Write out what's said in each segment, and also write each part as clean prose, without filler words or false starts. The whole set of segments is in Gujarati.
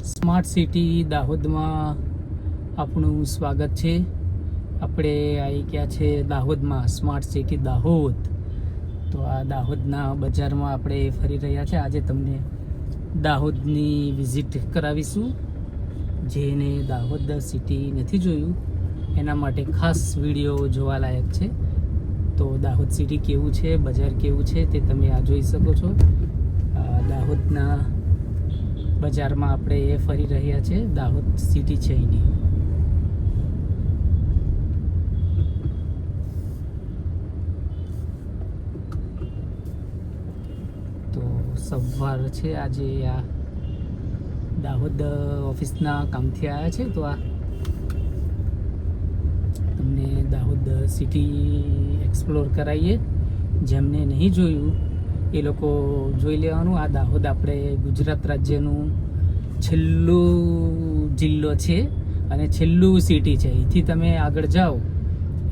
સ્માર્ટ સિટી દાહોદમાં આપણું સ્વાગત છે. આપણે આવી ગયા છે દાહોદમાં, સ્માર્ટ સિટી દાહોદ. તો આ દાહોદના બજારમાં આપણે ફરી રહ્યા છે. આજે તમને દાહોદની વિઝિટ કરાવીશું. જેને દાહોદ સિટી નથી જોયું એના માટે ખાસ વિડીયો જોવાલાયક છે. તો દાહોદ સિટી કેવું છે, બજાર કેવું છે તે તમે આ જોઈ શકો છો. દાહોદના બજારમાં આપણે ફરી રહ્યા છે. દાહોદ સિટી છે એની. તો સવાર છે આજે. આ દાહોદ ઓફિસના કામથી આવ્યા છે. તો આ તમને દાહોદ સિટી એક્સપ્લોર કરાવીએ. જેમને નહીં જોયું એ લોકો જોઈ લેવાનું. આ દાહોદ આપણે ગુજરાત રાજ્યનું છેલ્લું જિલ્લો છે અને છેલ્લું સિટી છે. અહીંથી તમે આગળ જાઓ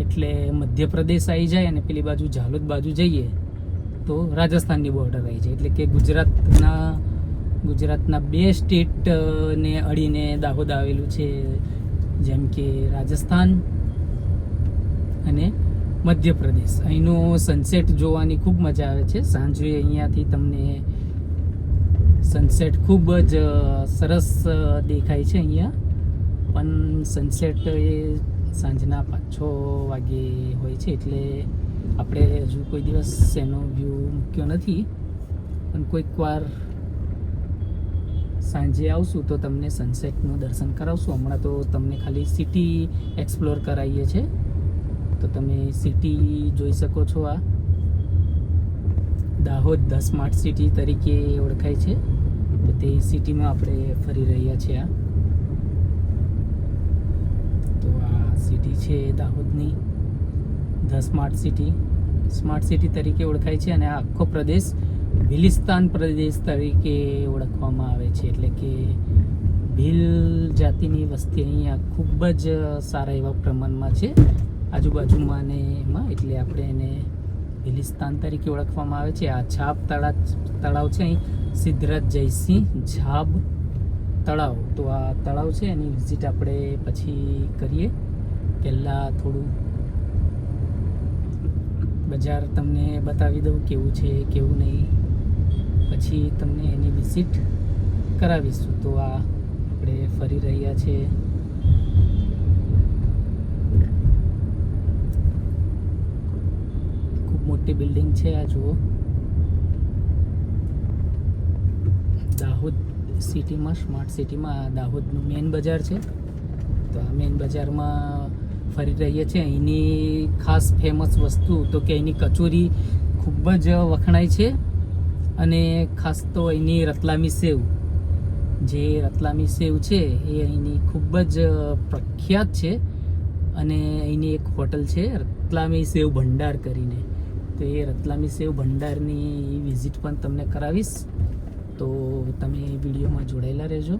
એટલે મધ્યપ્રદેશ આવી જાય અને પેલી બાજુ ઝાલોદ બાજુ જઈએ તો રાજસ્થાનની બોર્ડર આવી જાય. એટલે કે ગુજરાતના બે સ્ટેટને અડીને દાહોદ આવેલું છે, જેમ કે રાજસ્થાન અને મધ્યપ્રદેશ. અહીંનો સનસેટ જોવાની ખૂબ મજા આવે છે. સાંજે અહીંયાથી તમને સનસેટ ખૂબ જ સરસ દેખાય છે. અહીંયા પણ સનસેટ એ સાંજના 5-6 વાગે હોય છે. એટલે આપણે હજુ કોઈ દિવસ એનો વ્યૂ મૂક્યો નથી, પણ કોઈક વાર સાંજે આવશું તો તમને સનસેટનું દર્શન કરાવશું. હમણાં તો તમને ખાલી સિટી એક્સપ્લોર કરાવીએ છીએ. તો તમે સિટી જોઈ શકો છો. આ દાહોદ ધ સ્માર્ટ સિટી તરીકે ઓળખાય છે. તો તે સિટીમાં આપણે ફરી રહ્યા છીએ. તો આ સિટી છે દાહોદની ધ સ્માર્ટ સિટી તરીકે ઓળખાય છે. અને આ આખો પ્રદેશ ભીલિસ્તાન પ્રદેશ તરીકે ઓળખવામાં આવે છે. એટલે કે ભીલ જાતિની વસ્તી અહીંયા ખૂબ જ સારા એવા પ્રમાણમાં છે આજુબાજુમાં ને એમાં. એટલે આપણે એને ભીલિસ્તાન તરીકે ઓળખવામાં આવે છે. આ ઝાબ તળાવ છે અહીં, સિદ્ધરાજ જયસિંહ ઝાબ તળાવ. તો આ તળાવ છે એની વિઝિટ આપણે પછી કરીએ. પહેલાં થોડું બજાર તમને બતાવી દઉં કેવું છે કેવું નહીં, પછી તમને એની વિઝિટ કરાવીશું. તો આ આપણે ફરી રહ્યા છે. ખૂબ મોટી બિલ્ડિંગ છે. આ જુઓ, દાહોદ સિટીમાં, સ્માર્ટ સિટીમાં દાહોદનું મેઇન બજાર છે. તો આ મેઇન બજારમાં ફરી રહીએ છીએ. અહીંની ખાસ ફેમસ વસ્તુ તો કે અહીંની કચોરી ખૂબ જ વખણાય છે. અને ખાસ તો અહીંની રતલામી સેવ, જે રતલામી સેવ છે એ અહીંની ખૂબ જ પ્રખ્યાત છે. અને અહીંની એક હોટલ છે રતલામી સેવ ભંડાર કરીને. તો એ રતલામી સેવ ભંડારની વિઝિટ પણ તમને કરાવીશ. તો તમે વિડીયોમાં જોડાયેલા રહેજો.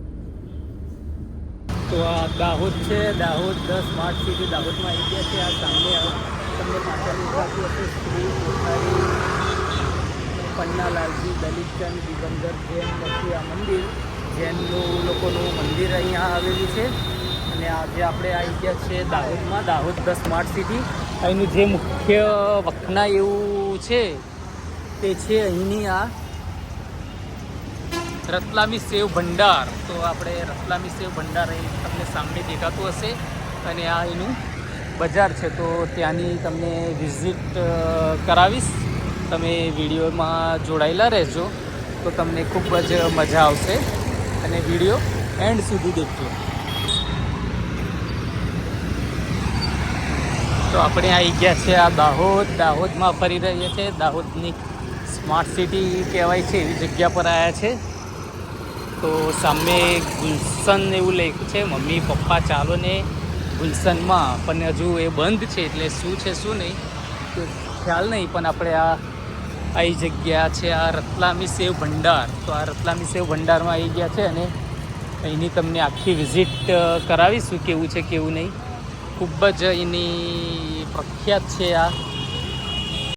તો આ દાહોદ છે, દાહોદ ધ સ્માર્ટ સિટી દાહોદમાં આવી ગયા છે. આ સામે તમને પાછળની દેખાતું હશે શ્રી પન્નાલાલજી દલિતચંદ દિગંબર જૈન પછી આ મંદિર, જૈનનું લોકોનું મંદિર અહીંયા આવેલું છે. અને આજે આપણે આવી ગયા છે દાહોદમાં, દાહોદ ધ સ્માર્ટ સિટી. અહીંનું જે મુખ્ય વખણાય એવું છે તે છે અહીંની આ રતલામી સેવ ભંડાર. તો આપણે રતલામી સેવ ભંડાર અહીં તમને સામે દેખાતું હશે. અને આ એનું બજાર છે. તો ત્યાંની તમને વિઝિટ કરાવીશ. તમે વિડીયોમાં જોડાયેલા રહેજો તો તમને ખૂબ જ મજા આવશે. અને વિડીયો એન્ડ સુધી દેખજો. તો આપણે આવી ગયા છે આ દાહોદમાં ફરી રહીએ છીએ. દાહોદની સ્માર્ટ સિટી કહેવાય છે એવી જગ્યા પર આવ્યા છે. તો સામે ગુલશન એવું લખ્યું છે, મમ્મી પપ્પા ચાલો ને ગુલશનમાં. પણ હજુ એ બંધ છે, એટલે શું છે શું નહીં તો ખ્યાલ નહીં. પણ આપણે આ જગ્યા છે આ રતલામી સેવ ભંડાર. તો આ રતલામી સેવ ભંડારમાં આવી ગયા છે. અને અહીંની તમને આખી વિઝિટ કરાવીશું કેવું છે કેવું નહીં. ખૂબ જ એની પ્રખ્યાત છે આ